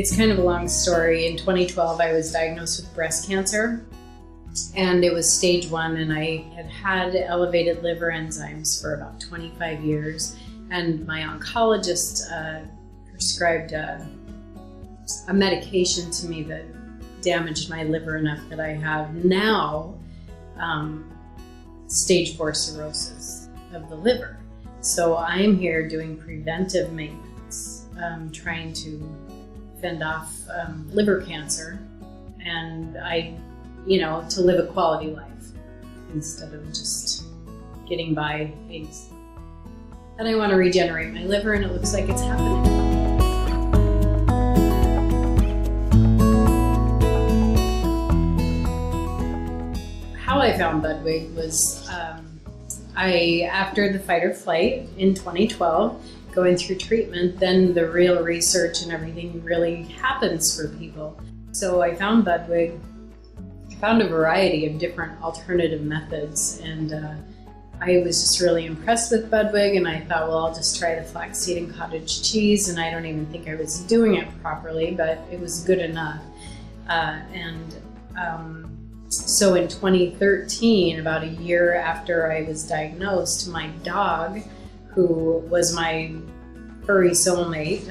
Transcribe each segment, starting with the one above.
It's kind of a long story. In 2012, I was diagnosed with breast cancer, and it was stage 1, and I had had elevated liver enzymes for about 25 years, and my oncologist prescribed a medication to me that damaged my liver enough that I have now stage 4 cirrhosis of the liver. So I'm here doing preventive maintenance, trying to fend off liver cancer, and to live a quality life instead of just getting by things. And I want to regenerate my liver, and it looks like it's happening. How I found Budwig was after the fight or flight in 2012, going through treatment, then the real research and everything really happens for people. So I found Budwig, found a variety of different alternative methods, and I was just really impressed with Budwig, and I thought, well, I'll just try the flaxseed and cottage cheese, and I don't even think I was doing it properly, but it was good enough. So in 2013, about a year after I was diagnosed, my dog, who was my furry soulmate,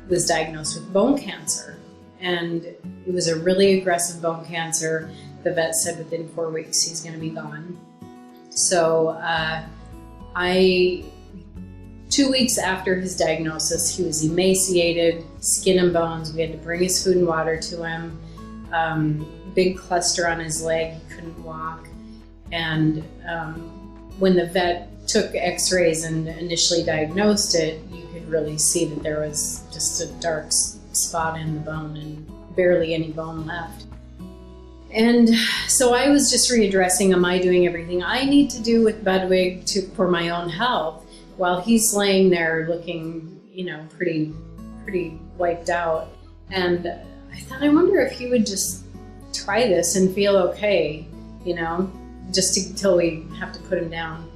was diagnosed with bone cancer. And it was a really aggressive bone cancer. The vet said within 4 weeks he's going to be gone. So 2 weeks after his diagnosis, he was emaciated, skin and bones. We had to bring his food and water to him. Big cluster on his leg, he couldn't walk. And when the vet took x-rays and initially diagnosed it, you could really see that there was just a dark spot in the bone and barely any bone left. And so I was just readdressing, am I doing everything I need to do with Budwig for my own health, while he's laying there looking, pretty wiped out. And I thought, I wonder if he would just try this and feel okay, just until we have to put him down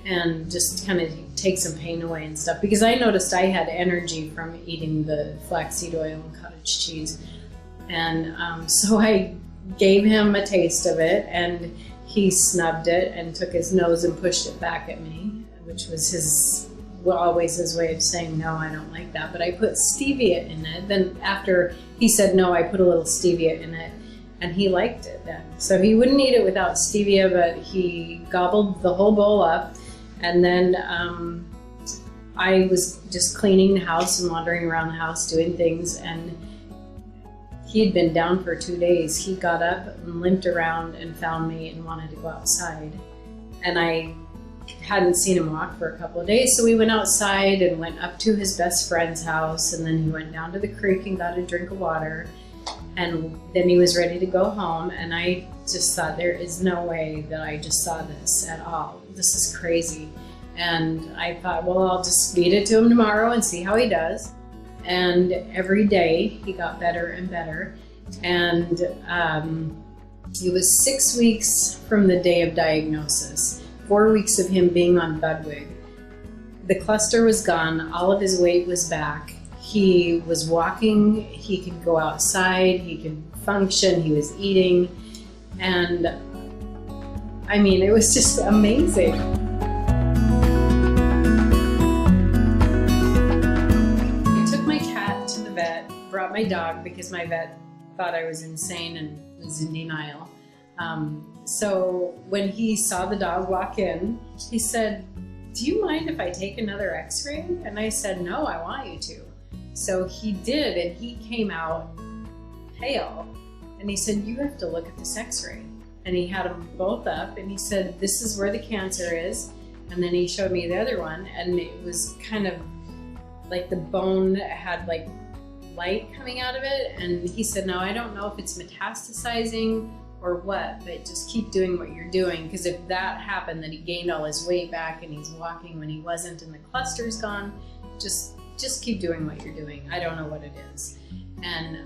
and just kind of take some pain away and stuff. Because I noticed I had energy from eating the flaxseed oil and cottage cheese. And so I gave him a taste of it, and he snubbed it and took his nose and pushed it back at me, which was always his way of saying, no, I don't like that. But I put stevia in it. Then after he said no, I put a little stevia in it, and he liked it then. So he wouldn't eat it without stevia, but he gobbled the whole bowl up. And then I was just cleaning the house and wandering around the house doing things, and he had been down for 2 days. He got up and limped around and found me and wanted to go outside. And I hadn't seen him walk for a couple of days, so we went outside and went up to his best friend's house, and then he went down to the creek and got a drink of water, and then he was ready to go home. And I just thought, there is no way that I just saw this at all. This is crazy. And I thought, well, I'll just feed it to him tomorrow and see how he does. And every day he got better and better. And it was 6 weeks from the day of diagnosis, 4 weeks of him being on Budwig. The cluster was gone, all of his weight was back. He was walking, he could go outside, he could function, he was eating. And I mean, it was just amazing. Brought my dog because my vet thought I was insane and was in denial. So when he saw the dog walk in, he said, do you mind if I take another x-ray? And I said, no, I want you to. So he did, and he came out pale. And he said, you have to look at this x-ray. And he had them both up, and he said, this is where the cancer is. And then he showed me the other one, and it was kind of like the bone had like light coming out of it. And he said, no, I don't know if it's metastasizing or what, but just keep doing what you're doing, because if that happened, that he gained all his weight back and he's walking when he wasn't and the cluster's gone, just keep doing what you're doing. I don't know what it is. And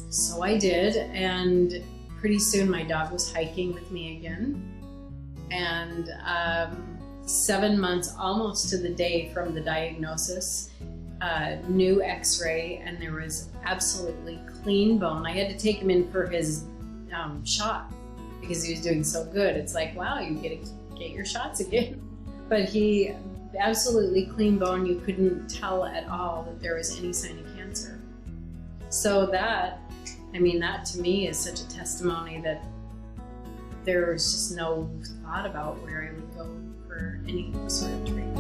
so I did, and pretty soon my dog was hiking with me again. And 7 months, almost to the day from the diagnosis, new x-ray, and there was absolutely clean bone. I had to take him in for his shot because he was doing so good. It's like, wow, you get your shots again. But he, absolutely clean bone. You couldn't tell at all that there was any sign of cancer. So that, I mean, that to me is such a testimony that there was just no thought about where I would go for any sort of treatment.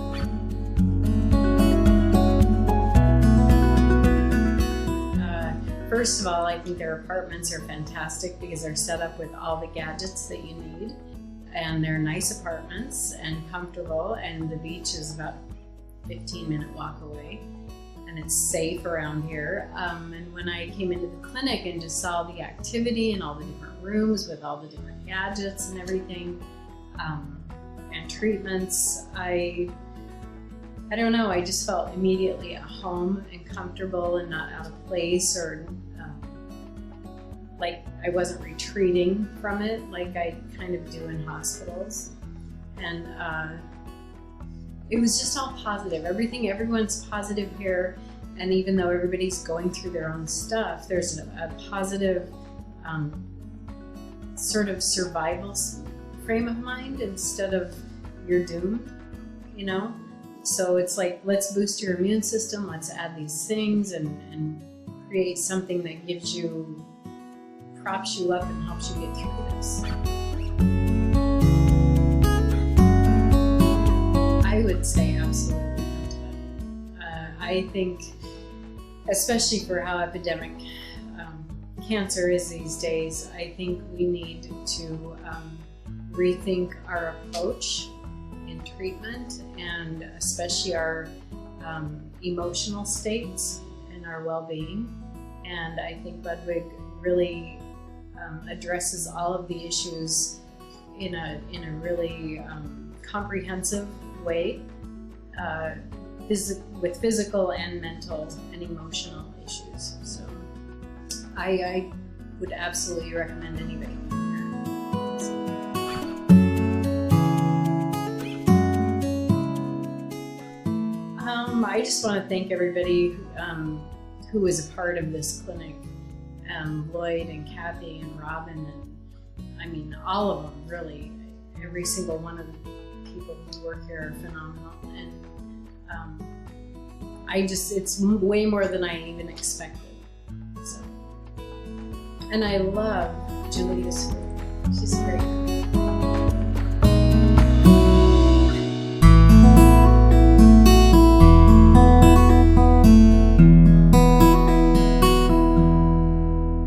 First of all, I think their apartments are fantastic because they're set up with all the gadgets that you need. And they're nice apartments and comfortable, and the beach is about a 15-minute walk away. And it's safe around here. And when I came into the clinic and just saw the activity and all the different rooms with all the different gadgets and everything, and treatments, I don't know, I just felt immediately at home and comfortable and not out of place, or like I wasn't retreating from it like I kind of do in hospitals. And it was just all positive. Everyone's positive here, and even though everybody's going through their own stuff, there's a positive sort of survival frame of mind instead of you're doomed, you know? So it's like, let's boost your immune system, let's add these things and create something that gives you, props you up and helps you get through this. I would say absolutely come to it. I think, especially for how epidemic cancer is these days, I think we need to rethink our approach in treatment, and especially our emotional states and our well-being. And I think Budwig really addresses all of the issues in a really comprehensive way, with physical and mental and emotional issues. So I would absolutely recommend anybody come here. I just want to thank everybody who was a part of this clinic. Lloyd and Kathy and Robin, and I mean all of them, really. Every single one of the people who work here are phenomenal, and it's way more than I even expected. So, and I love Julia's food. She's great.